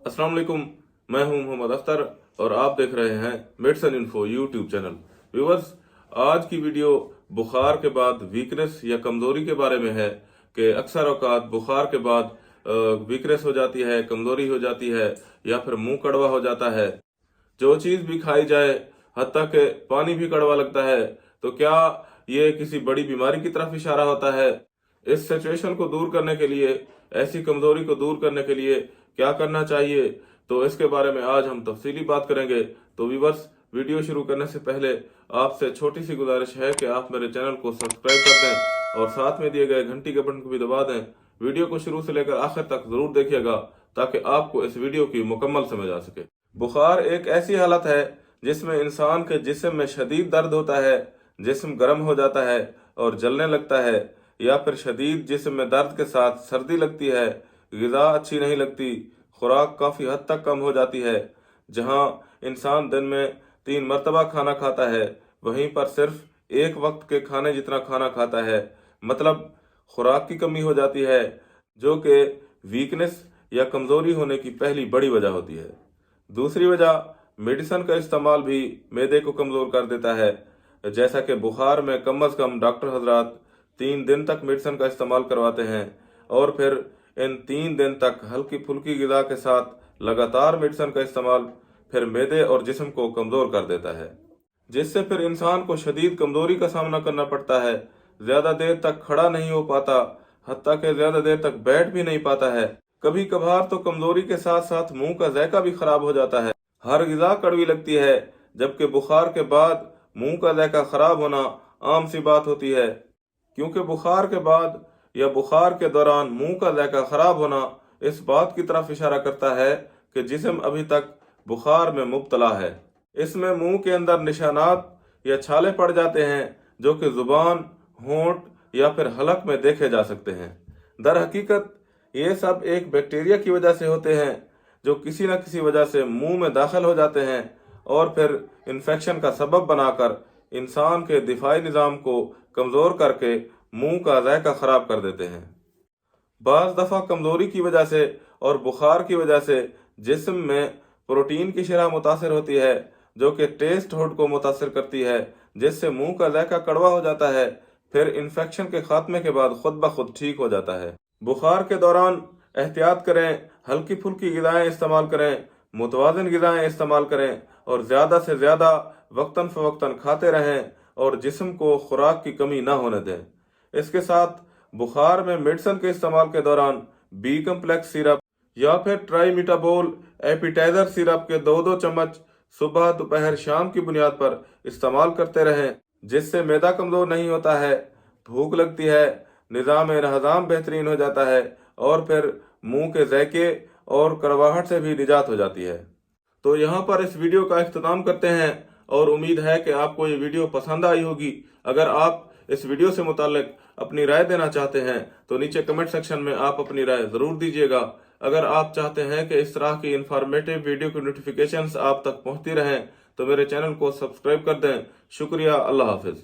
अस्सलाम वालेकुम, मैं हूं मोहम्मद अख्तर और आप देख रहे हैं medicine info YouTube channel. Viewers, आज की वीडियो बुखार के बाद वीकनेस या कमजोरी के बारे में है कि अक्सर औकात बुखार के बाद वीकनेस हो जाती है, कमजोरी हो जाती है या फिर मुंह कड़वा हो जाता है। जो चीज भी खाई जाए, हत्ता के पानी भी कड़वा लगता है, तो क्या ये किसी बड़ी बीमारी की तरफ इशारा होता है? इस सिचुएशन को दूर करने के लिए, ऐसी कमजोरी को दूर करने के लिए क्या करना चाहिए, तो इसके बारे में आज हम तफसीली बात करेंगे। तो व्यूअर्स, वीडियो शुरू करने से पहले आपसे छोटी सी गुजारिश है कि आप मेरे चैनल को सब्सक्राइब कर दें और साथ में दिए गए घंटी के बटन को भी दबा दें। वीडियो को शुरू से लेकर आखिर तक जरूर देखिएगा ताकि आपको इस वीडियो की मुकम्मल समझ आ सके। बुखार एक ऐसी हालत है जिसमें इंसान के जिस्म में शदीद दर्द होता है, जिस्म गर्म हो जाता है और जलने लगता है, या फिर शदीद जिस्म में दर्द के साथ सर्दी लगती है, ग़िज़ा अच्छी नहीं लगती, खुराक काफ़ी हद तक कम हो जाती है। जहां इंसान दिन में 3 मरतबा खाना खाता है, वहीं पर सिर्फ एक वक्त के खाने जितना खाना खाता है। मतलब खुराक की कमी हो जाती है, जो कि वीकनेस या कमज़ोरी होने की पहली बड़ी वजह होती है। दूसरी वजह, मेडिसिन का इस्तेमाल भी मैदे को कमज़ोर कर देता है। जैसा कि बुखार में कम अज़ कम डॉक्टर हजरात 3 दिन तक मेडिसिन का इस्तेमाल करवाते हैं और फिर इन 3 दिन तक हल्की फुल्की ग़िज़ा के साथ लगातार मेडिसिन का इस्तेमाल फिर मैदे और जिस्म को कमज़ोर कर देता है, जिससे फिर इंसान को शदीद कमज़ोरी का सामना करना पड़ता है। ज़्यादा देर तक खड़ा नहीं हो पाता, हत्ता कि ज़्यादा देर तक बैठ भी नहीं पाता है। कभी कभार तो कमज़ोरी के साथ साथ मुंह का जायका भी खराब हो जाता है। हर ग़िज़ा कड़वी लगती है, जबकि बुखार के बाद मुंह का जायका खराब होना आम सी बात होती है, क्योंकि बुखार के बाद या बुखार के दौरान मुंह का जायका खराब होना इस बात की तरफ इशारा करता है कि जिस्म अभी तक बुखार में मुब्तला है। इसमें मुंह के अंदर निशानात या छाले पड़ जाते हैं, जो कि जुबान, होंठ या फिर हलक में देखे जा सकते हैं। दर हकीकत ये सब एक बैक्टीरिया की वजह से होते हैं, जो किसी न किसी वजह से मुंह में दाखिल हो जाते हैं और फिर इन्फेक्शन का सबब बनाकर इंसान के दिफाई निज़ाम को कमज़ोर करके मुंह का जायका खराब कर देते हैं। बाज़ दफ़ा कमज़ोरी की वजह से और बुखार की वजह से जिस्म में प्रोटीन की शरह मुतासर होती है, जो कि टेस्ट हुड को मुतासर करती है, जिससे मुंह का जायका कड़वा हो जाता है। फिर इन्फेक्शन के खात्मे के बाद खुद ब खुद ठीक हो जाता है। बुखार के दौरान एहतियात करें, हल्की फुल्की ग़िज़ाएँ इस्तेमाल करें, मुतवाज़िन ग़िज़ाएँ इस्तेमाल करें और ज़्यादा से ज़्यादा वक्तन फ़वक्तन खाते रहें और जिस्म को खुराक की कमी ना होने दें। इसके साथ बुखार में मेडिसिन के इस्तेमाल के दौरान बी कम्प्लेक्स सिरप या फिर ट्राईमीटाबोल एपिटाइज़र सिरप के 2-2 चम्मच सुबह, दोपहर, शाम की बुनियाद पर इस्तेमाल करते रहें, जिससे मैदा कमज़ोर नहीं होता है, भूख लगती है, निज़ाम हज़ाम बेहतरीन हो जाता है और फिर मुंह के जायके और कड़वाहट से भी निजात हो जाती है। तो यहाँ पर इस वीडियो का इख्तिताम करते हैं और उम्मीद है कि आपको ये वीडियो पसंद आई होगी। अगर आप इस वीडियो से मुताल्लिक अपनी राय देना चाहते हैं तो नीचे कमेंट सेक्शन में आप अपनी राय ज़रूर दीजिएगा। अगर आप चाहते हैं कि इस तरह की इंफॉर्मेटिव वीडियो की नोटिफिकेशंस आप तक पहुँचती रहें तो मेरे चैनल को सब्सक्राइब कर दें। शुक्रिया। अल्लाह हाफिज़।